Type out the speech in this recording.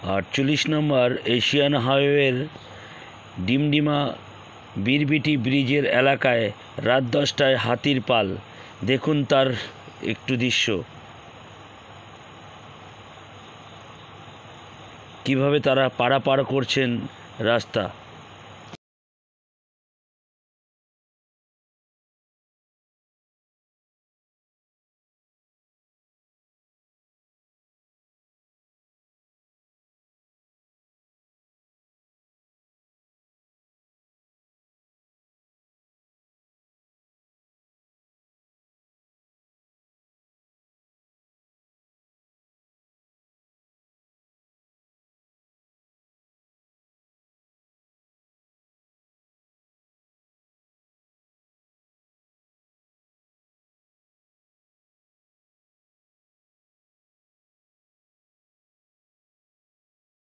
48 নম্বর Asian হাইওয়ের ডিমডিমা বীরবিটি ব্রিজের এলাকায় রাত 10টায় হাতির পাল। দেখুন তার একটু দৃশ্য, কিভাবে তারা পারাপার করছেন রাস্তা।